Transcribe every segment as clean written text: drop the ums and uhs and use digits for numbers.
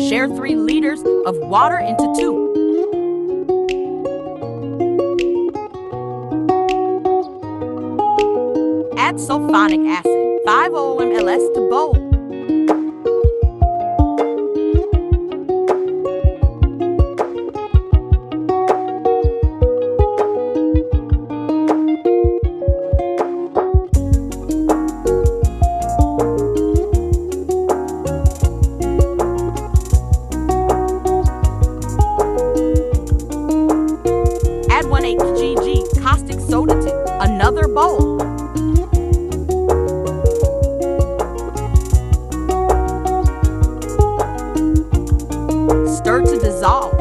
Share 3 liters of water into 2. Add sulphonic acid, 5 ml to bowl. Add 1/8 kg caustic soda to another bowl. Stir to dissolve.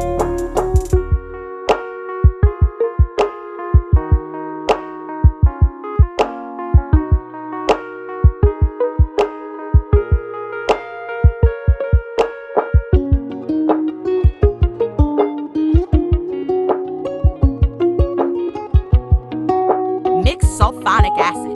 Mix sulphonic acid.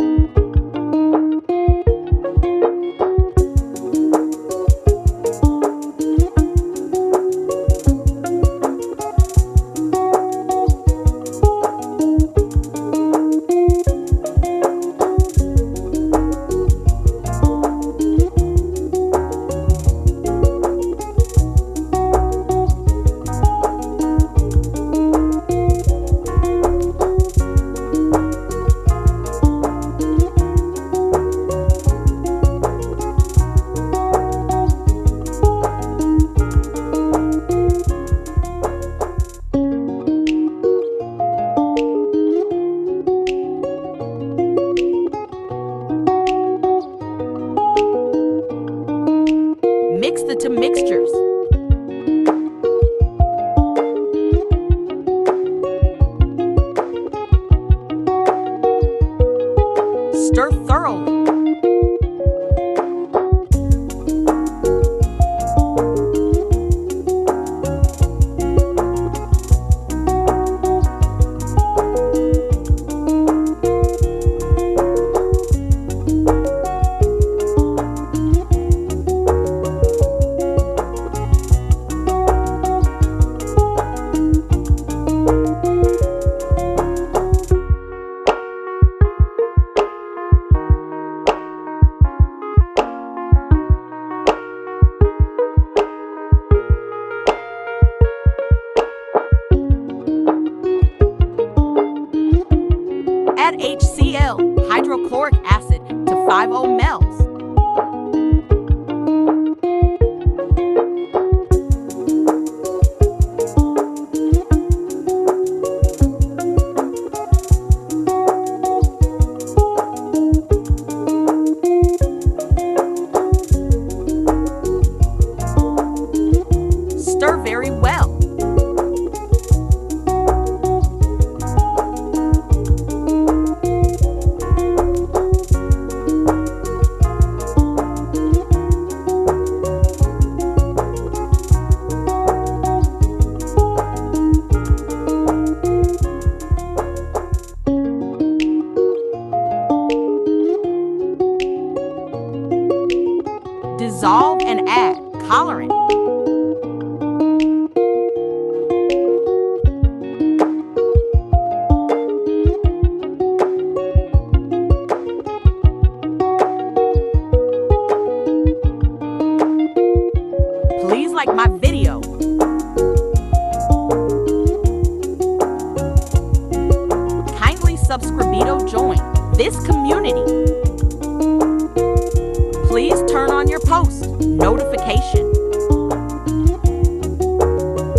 Mix the 2 mixtures. Stir thoroughly. Add HCl, hydrochloric acid, to 5 ml. Stir very well. Dissolve and add colorant. Please like my video. Kindly subscribe, join this community. Please turn on your post notification.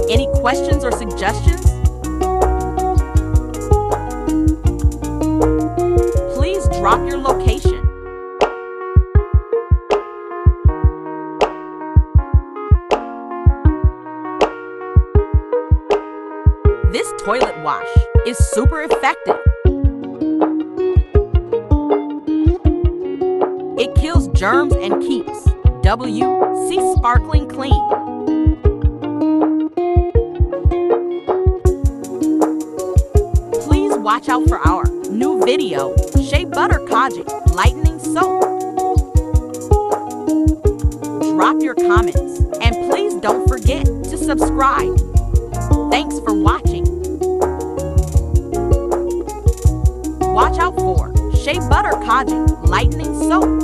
Any questions or suggestions? Please drop your location. This toilet wash is super effective. It kills germs and keeps WC sparkling clean. Please watch out for our new video, Shea Butter Kojic Lightening Soap. drop your comments. And please don't forget to subscribe. Thanks for watching. Watch out for Shea Butter Caustic Lightening Soap.